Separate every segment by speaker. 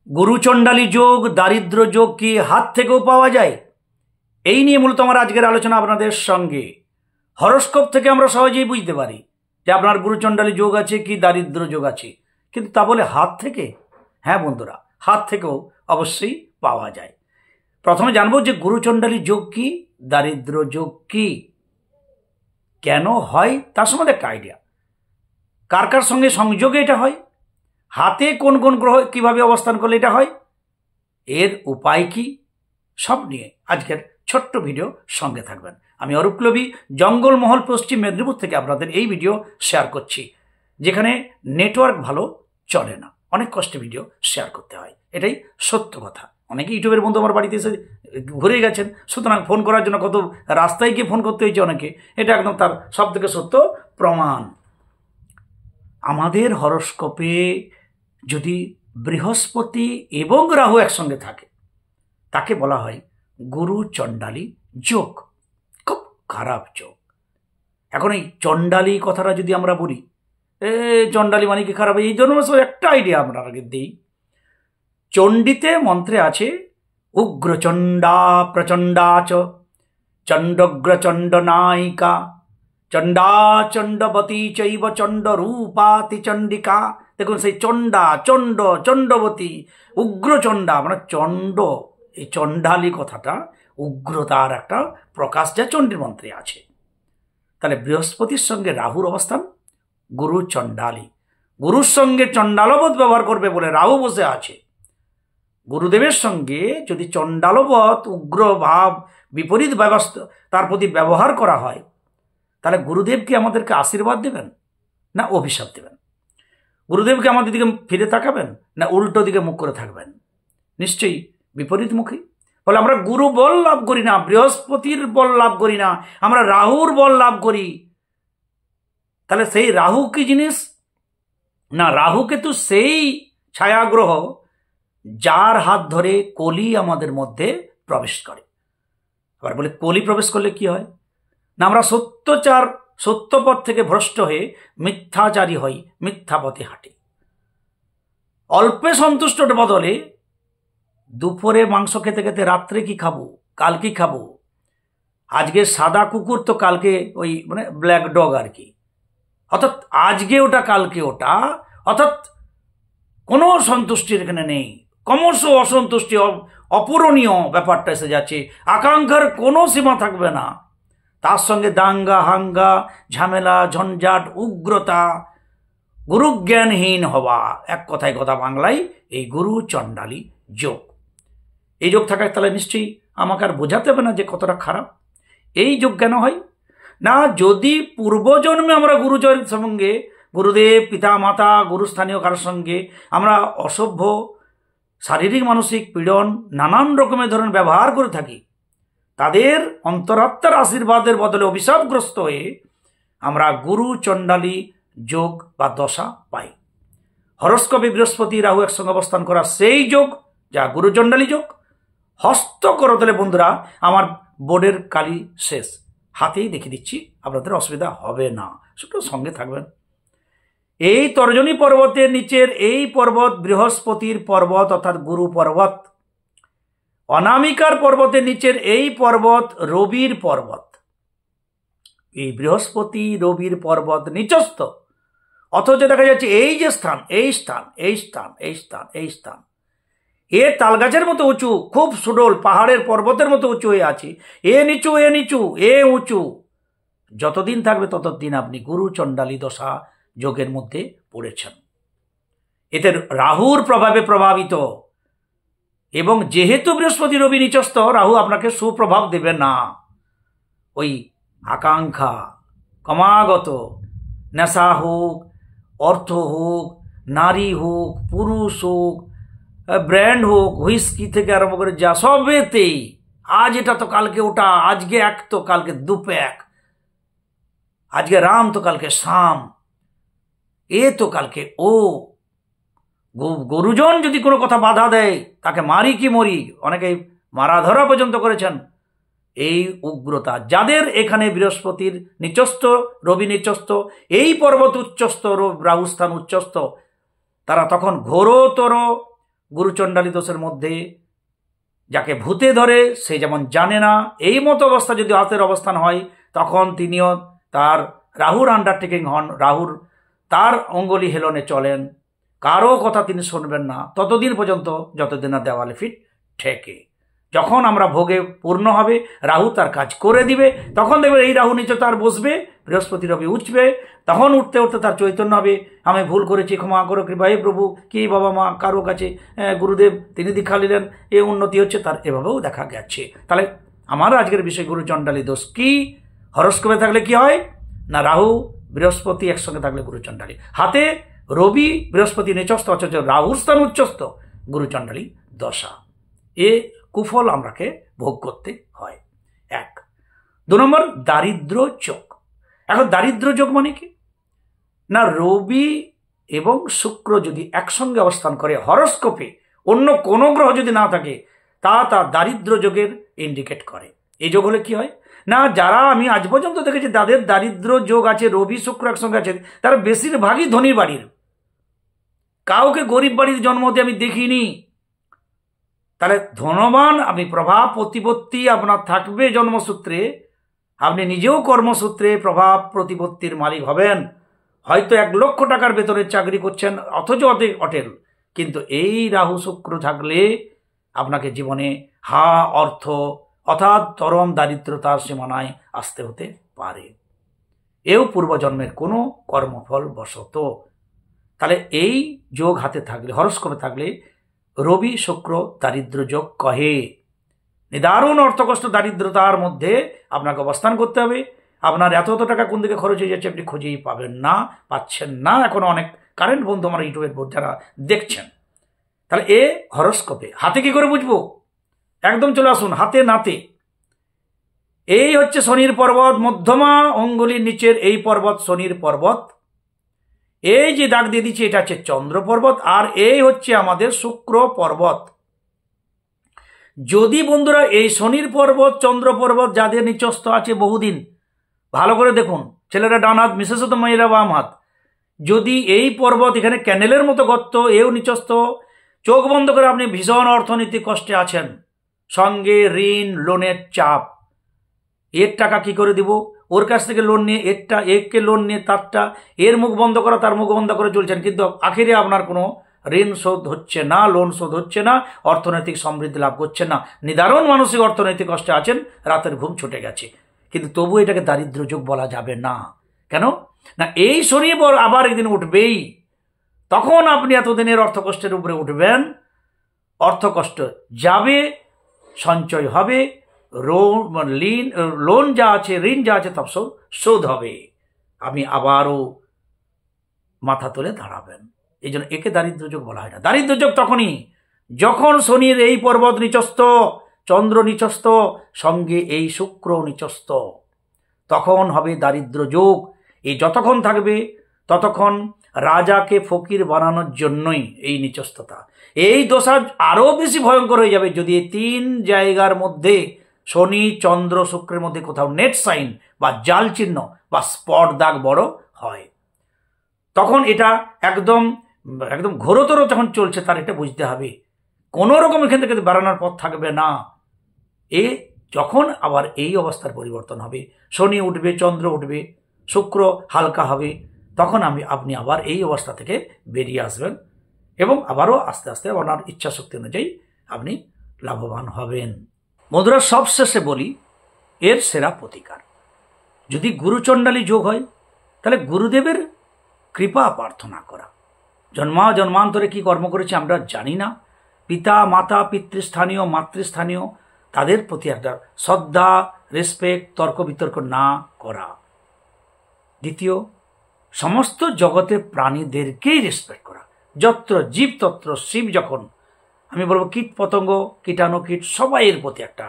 Speaker 1: গুরুচণ্ডালী যোগ, দারিদ্র যোগ কি হাত থেকেও পাওয়া যায়? এই নিয়ে মূলত আমার আজকের আলোচনা আপনাদের সঙ্গে। হরস্কোপ থেকে আমরা সহজেই বুঝতে পারি যে আপনার গুরুচণ্ডালী যোগ আছে কি দারিদ্র যোগ আছে, কিন্তু তা বলে হাত থেকে? হ্যাঁ বন্ধুরা, হাত থেকেও অবশ্যই পাওয়া যায়। প্রথমে জানবো যে গুরুচণ্ডালী যোগ কি, দারিদ্র যোগ কি, কেন হয় তার সম্বন্ধে একটা আইডিয়া। কার কার সঙ্গে সংযোগে এটা হয়, হাতে কোন কোন গ্রহ কিভাবে অবস্থান করলে এটা হয়, এর উপায় কি, সব নিয়ে আজকের ছোট্ট ভিডিও সঙ্গে থাকবেন। আমি অরূপলবী, জঙ্গলমহল, পশ্চিম মেদিনীপুর থেকে আপনাদের এই ভিডিও শেয়ার করছি, যেখানে নেটওয়ার্ক ভালো চলে না, অনেক কষ্টে ভিডিও শেয়ার করতে হয়, এটাই সত্য কথা। অনেকে ইউটিউবের বন্ধু আমার বাড়িতে এসে ঘুরে গেছেন, সুতরাং ফোন করার জন্য কত রাস্তায় গিয়ে ফোন করতে হয়েছে অনেকে, এটা একদম তার সব থেকে সত্য প্রমাণ। আমাদের হরস্কোপে যদি বৃহস্পতি এবং রাহু একসঙ্গে থাকে তাকে বলা হয় গুরুচণ্ডালী যোগ। খুব খারাপ যোগ। এখন এই চণ্ডালী কথাটা যদি আমরা বলি, চণ্ডালী মানে কি খারাপ, এই জন্য একটা আইডিয়া আমরা আগে দিই। চণ্ডীতে মন্ত্রে আছে উগ্রচণ্ডা প্রচণ্ডা চ চণ্ডগ্রচণ্ড নায়িকা চণ্ডা চণ্ডবতী চৈব চণ্ড রূপাতি চণ্ডিকা। দেখুন সেই চণ্ডা, চণ্ড, চণ্ডবতী, উগ্রচণ্ডা মানে চণ্ড, এই চণ্ডালী কথাটা উগ্রতার একটা প্রকাশ যা চণ্ডীর মন্ত্রে আছে। তাহলে বৃহস্পতির সঙ্গে রাহুর অবস্থান গুরু চণ্ডালী, গুরুর সঙ্গে চণ্ডালবৎ ব্যবহার করবে বলে রাহু বসে আছে। গুরুদেবের সঙ্গে যদি চণ্ডালবৎ উগ্র ভাব, বিপরীত ব্যবস্থা তার প্রতি ব্যবহার করা হয়, তাহলে গুরুদেব কি আমাদেরকে আশীর্বাদ দেবেন না অভিশাপ দেবেন? গুরুদেবকে আমাদের দিকে ফিরে তাকাবেন না উল্টো দিকে মুখ করে থাকবেন? নিশ্চয়ই বিপরীতমুখী। ফলে আমরা গুরু বল লাভ করি না, বৃহস্পতির বল লাভ করি না, আমরা রাহুর বল লাভ করি। তাহলে সেই রাহু কি জিনিস না, রাহু কেতু সেই ছায়াগ্রহ যার হাত ধরে কলি আমাদের মধ্যে প্রবেশ করে। আবার বলে কলি প্রবেশ করলে কি হয় না, আমরা সত্যপথ থেকে ভ্রষ্ট হয়ে মিথ্যাচারী হই, মিথ্যা পথে হাঁটি। অল্পে সন্তুষ্টর বদলে দুপুরে মাংস খেতে খেতে রাত্রে কি খাবো, কাল কি খাবো, আজকে সাদা কুকুর তো কালকে ওই মানে ব্ল্যাক ডগ আর কি, অর্থাৎ আজকে ওটা কালকে ওটা, অর্থাৎ কোনো সন্তুষ্টির এখানে নেই, ক্রমশ অসন্তুষ্টি, অপূরণীয় ব্যাপারটা এসে যাচ্ছে, আকাঙ্ক্ষার কোনো সীমা থাকবে না। তার সঙ্গে দাঙ্গা হাঙ্গা, ঝামেলা ঝঞ্ঝাট, উগ্রতা, গুরুজ্ঞানহীন হওয়া, এক কথায় কথা বাংলায় এই গুরু চণ্ডালী যোগ। এই যোগ থাকায় তাহলে নিশ্চয়ই আমাকে আর বোঝাতে হবে না যে কতটা খারাপ। এই যোগ কেন হয় না, যদি পূর্বজন্মে আমরা গুরুজনের সঙ্গে, গুরুদেব, পিতা মাতা, গুরুস্থানীয় কারোর সঙ্গে আমরা অসভ্য, শারীরিক মানসিক পীড়ন, নানান রকমের ধরনের ব্যবহার করে থাকি, তাদের অন্তরাত্মার আশীর্বাদের বদলে অভিশাপগ্রস্ত হয়ে আমরা গুরু চণ্ডালী যোগ বা দশা পাই। হরস্কোপে বৃহস্পতি রাহু একসঙ্গে অবস্থান করা সেই যোগ যা গুরু চণ্ডালী যোগ। হস্ত করতলে বন্ধুরা আমার বোর্ডের কালি শেষ, হাতেই দেখিয়ে দিচ্ছি, আপনাদের অসুবিধা হবে না, শুধু সঙ্গে থাকবেন। এই তর্জনী পর্বতের নিচের এই পর্বত বৃহস্পতির পর্বত অর্থাৎ গুরু পর্বত। অনামিকার পর্বতের নিচের এই পর্বত রবির পর্বত। এই বৃহস্পতি রবির পর্বত নিচস্থ, অথচ দেখা যাচ্ছে এই যে স্থান, এই স্থান, এই স্থান, এই স্থান, এই স্থান, এ তালগাছের মতো উঁচু, খুব সুডল পাহাড়ের পর্বতের মতো উঁচু হয়ে আছে, এ নিচু, এ নিচু, এ উঁচু। যতদিন থাকবে ততদিন আপনি গুরু চণ্ডালী দশা যোগের মধ্যে পড়েছেন। এতে রাহুর প্রভাবে প্রভাবিত, এবং যেহেতু বৃহস্পতি রবি নিচস্থ, রাহু আপনাকে সুপ্রভাব দেবে না। ওই আকাঙ্ক্ষা ক্রমাগত, নেশা হোক, অর্থ হোক, নারী হোক, পুরুষ হোক, ব্র্যান্ড হোক, হুইস্কি থেকে আরম্ভ করে যা সবেতেই, আজ এটা তো কালকে ওটা, আজকে এক তো কালকে দুপ্যাক, আজকে রাম তো কালকে শাম, এ তো কালকে ও। গুরুজন যদি কোনো কথা বাধা দেয় তাকে মারি কি মরি, অনেকে মারা ধরা পর্যন্ত করেছেন। এই উগ্রতা যাদের এখানে বৃহস্পতির নিচস্থ, রবি নিচস্থ, এই পর্বত উচ্চস্থ, রাহুস্থান উচ্চস্থ, তারা তখন ঘোরতর গুরুচণ্ডালী দোষের মধ্যে যাকে ভূতে ধরে সে যেমন জানে না, এই মতো অবস্থা যদি হাতের অবস্থান হয় তখন তিনিও তার রাহুর আন্ডারটেকিং হন, রাহুর তার অঙ্গুলি হেলনে চলেন, কারো কথা তিনি শুনবেন না ততদিন পর্যন্ত যতদিন না দেওয়ালে ফিট ঠেকে। যখন আমরা ভোগে পূর্ণ হবে, রাহু তার কাজ করে দিবে, তখন দেখবে এই রাহু নিচে তার বসবে, বৃহস্পতি রবি উঠবে, তখন উঠতে উঠতে তার চৈতন্য হবে, আমি ভুল করেছি, ক্ষমা করো কৃপা, হে প্রভু, কি বাবা মা কারো কাছে গুরুদেব তিনি দীক্ষা নিলেন, এ উন্নতি হচ্ছে তার, এভাবেও দেখা গেছে। তাহলে আমার আজকের বিষয় গুরুচণ্ডালী দোষ কি? হরস্কোপে থাকলে কি হয় না, রাহু বৃহস্পতি একসঙ্গে থাকলে গুরুচণ্ডালী, হাতে রবি বৃহস্পতি নিচস্থ অথচ রাহুর স্থান উচ্চস্থ, গুরুচণ্ডালী দশা, এ কুফল আমরাকে ভোগ করতে হয়। 1। 2 নম্বর দারিদ্র যোগ। এখন দারিদ্র যোগ মানে কি না, রবি এবং শুক্র যদি একসঙ্গে অবস্থান করে হরস্কোপে, অন্য কোনো গ্রহ যদি না থাকে, তা দারিদ্র যোগের ইন্ডিকেট করে। এই যোগ হলে কি হয় না, যারা আমি আজ পর্যন্ত দেখেছি তাদের দারিদ্র যোগ আছে, রবি শুক্র একসঙ্গে আছে, তারা বেশিরভাগই ধনীর বাড়ির, কাউকে গরিব বাড়ির জন্ম হতে আমি দেখিনি। তাহলে ধনবান আপনি, প্রভাব প্রতিপত্তি আপনার থাকবে জন্মসূত্রে, আপনি নিজেও কর্মসূত্রে প্রভাব প্রতিপত্তির মালিক হবেন। হয়তো 1 লক্ষ টাকার বেতনের চাকরি করছেন অথচ অটেল, কিন্তু এই রাহু শুক্র থাকলে আপনাকে জীবনে অর্থ অর্থাৎ চরম দারিদ্রতার সীমানায় আসতে হতে পারে, এও পূর্বজন্মের কোনো কর্মফল বশত। তাহলে এই যোগ হাতে থাকলে, হরস্কোপে থাকলে রবি শুক্র দারিদ্র যোগ কহে। নিদারুণ অর্থকষ্ট দারিদ্রতার মধ্যে আপনাকে অবস্থান করতে হবে। আপনার এত টাকা কোন দিকে খরচ হয়ে যাচ্ছে আপনি খুঁজেই পাবেন না, পাচ্ছেন না। এখন অনেক কারেন্ট বন্ধু আমার ইউটিউবের যারা দেখছেন, তাহলে এ হরস্কোপে। হাতে কি করে বুঝবো? একদম চলে আসুন হাতে নাতে। এই হচ্ছে শনির পর্বত, মধ্যমা অঙ্গুলির নিচের এই পর্বত শনির পর্বত, এই যে দাগ দিয়ে দিচ্ছি এটা হচ্ছে চন্দ্র পর্বত, আর এই হচ্ছে আমাদের শুক্র পর্বত। যদি বন্ধুরা এই শনির পর্বত চন্দ্র পর্বত যাদের নিচস্থ আছে বহুদিন, ভালো করে দেখুন, ছেলেরা ডান হাত, বিশেষত মেয়েরা বাম হাত, যদি এই পর্বত এখানে ক্যানেলের মতো গর্ত, এও নিচস্থ, চোখ বন্ধ করে আপনি ভীষণ অর্থনৈতিক কষ্টে আছেন, সঙ্গে ঋণ লোনের চাপ, এর টাকা কি করে দিব, ওর কাছ থেকে লোন নিয়ে এরকে লোন নিয়ে তারটা, এর মুখ বন্ধ করা তার মুখ বন্ধ করে চলছেন, কিন্তু আখেরে আপনার কোনো ঋণ শোধ হচ্ছে না, লোন শোধ হচ্ছে না, অর্থনৈতিক সমৃদ্ধি লাভ করছেন না, নিদারুণ মানসিক অর্থনৈতিক কষ্টে আছেন, রাতের ঘুম ছুটে গেছে, কিন্তু তবু এটাকে দারিদ্র যোগ বলা যাবে না। কেন না, এই শরীর আবার একদিন উঠবেই, তখন আপনি এতদিনের অর্থকষ্টের উপরে উঠবেন, অর্থকষ্ট যাবে, সঞ্চয় হবে, লোন যা আছে, ঋণ যা আছে সব শোধ হবে, আপনি আবারও মাথা তুলে দাঁড়াবেন। এই জন্য একে দারিদ্র যোগ বলা হয় না। দারিদ্র যোগ তখনই যখন শনির এই পর্বত নিচস্থ, চন্দ্র নিচস্থ, সঙ্গে এই শুক্র নিচস্থ, তখন হবে দারিদ্র যোগ। এই যতক্ষণ থাকবে ততক্ষণ রাজাকে ফকির বানানোর জন্যই এই নিচস্থতা। এই দশা আরো বেশি ভয়ঙ্কর হয়ে যাবে যদি এই 3 জায়গার মধ্যে শনি চন্দ্র শুক্রের মধ্যে কোথাও নেট সাইন বা জাল চিহ্ন বা স্পট দাগ বড় হয়, তখন এটা একদম একদম ঘোরতর যখন চলছে তার এটা বুঝতে হবে, কোনো রকম এখান থেকে বেড়ানোর পথ থাকবে না। যখন আবার এই অবস্থার পরিবর্তন হবে, শনি উঠবে, চন্দ্র উঠবে, শুক্র হালকা হবে, তখন আপনি আবার এই অবস্থা থেকে বেরিয়ে আসবেন এবং আবারও আস্তে আস্তে আপনার ইচ্ছা শক্তি অনুযায়ী আপনি লাভবান হবেন। বন্ধুরা, সবশেষে বলি এর সেরা প্রতিকার, যদি গুরুচণ্ডালী যোগ হয় তাহলে গুরুদেবের কৃপা প্রার্থনা করা। জন্মান্তরে কি কর্ম করেছে আমরা জানি না, পিতা মাতা পিতৃস্থানীয় মাতৃস্থানীয় তাদের প্রতি একটা শ্রদ্ধা, রেসপেক্ট, তর্ক বিতর্ক না করা। দ্বিতীয়, সমস্ত জগতের প্রাণীদেরকেই রেসপেক্ট করা, যত্র জীব তত্র শিব। যখন আমি বলবো কীট পতঙ্গ, কীটাণু কীট সবাইয়ের প্রতি একটা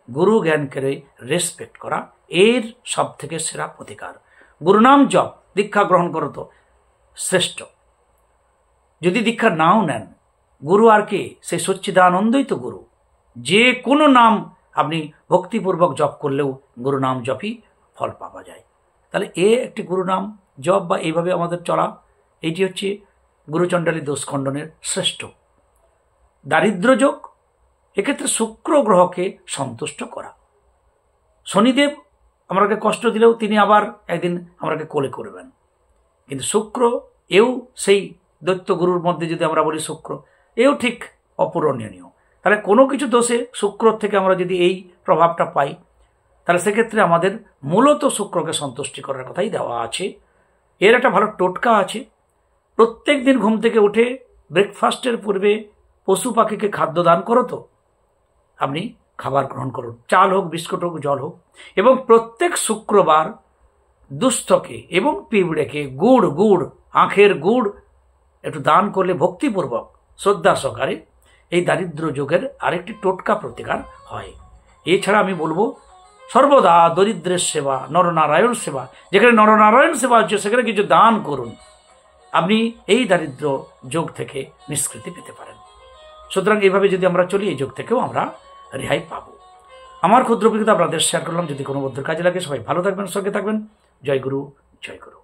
Speaker 1: গুরু জ্ঞান করে রেসপেক্ট করা, এর সব থেকে সেরা প্রতিকার। গুরুনাম জপ, দীক্ষা গ্রহণ করো তো শ্রেষ্ঠ। যদি দীক্ষা নাও নেন, গুরু আর কে? সেই সচ্চিদানন্দই তো গুরু। যে কোনো নাম আপনি ভক্তিপূর্বক জপ করলেও গুরু নাম জপই ফল পাওয়া যায়। তাহলে একটি গুরু নাম জপ বা এইভাবে আমাদের চলা, এইটি হচ্ছে গুরুচণ্ডালী দোষ খণ্ডনের শ্রেষ্ঠ দারিদ্র যোগ, এক্ষেত্রে শুক্র গ্রহকে সন্তুষ্ট করা। শনিদেব আমাকে কষ্ট দিলেও তিনি আবার একদিন আমাকে কোলে করবেন, কিন্তু শুক্র এও সেই দৈত্যগুরুর মধ্যে যদি আমরা বলি শুক্র এও ঠিক অপূরণীয়। তাহলে কোনো কিছু দোষে শুক্র থেকে আমরা যদি এই প্রভাবটা পাই, তাহলে সেক্ষেত্রে আমাদের মূলত শুক্রকে সন্তুষ্টি করার কথাই দেওয়া আছে। এর একটা ভালো টোটকা আছে। প্রত্যেক দিন ঘুম থেকে উঠে ব্রেকফাস্টের পূর্বে পশু পাখিকে খাদ্য দান করো, তো আপনি খাবার গ্রহণ করুন, চাল হোক, বিস্কুট হোক, জল হোক, এবং প্রত্যেক শুক্রবার দুস্থকে এবং পিঁপড়েকে গুড় আখের গুড় একটু দান করলে ভক্তিপূর্বক শ্রদ্ধা সহকারে এই দারিদ্র যোগের আরেকটি টোটকা প্রতিকার হয়। এছাড়া আমি বলবো সর্বদা দরিদ্রের সেবা, নরনারায়ণ সেবা, যেখানে নরনারায়ণ সেবা হচ্ছে সেখানে কিছু দান করুন, আপনি এই দারিদ্র যোগ থেকে নিষ্কৃতি পেতে পারেন। সুতরাং এইভাবে যদি আমরা চলি, এই যোগ থেকেও আমরা রেহাই পাবো। আমার ক্ষুদ্র অভিজ্ঞতা আপনাদের শেয়ার করলাম। যদি কোনো বন্ধুর কাজে লাগে, সবাই ভালো থাকবেন, সঙ্গে থাকবেন। জয় গুরু, জয় গুরু।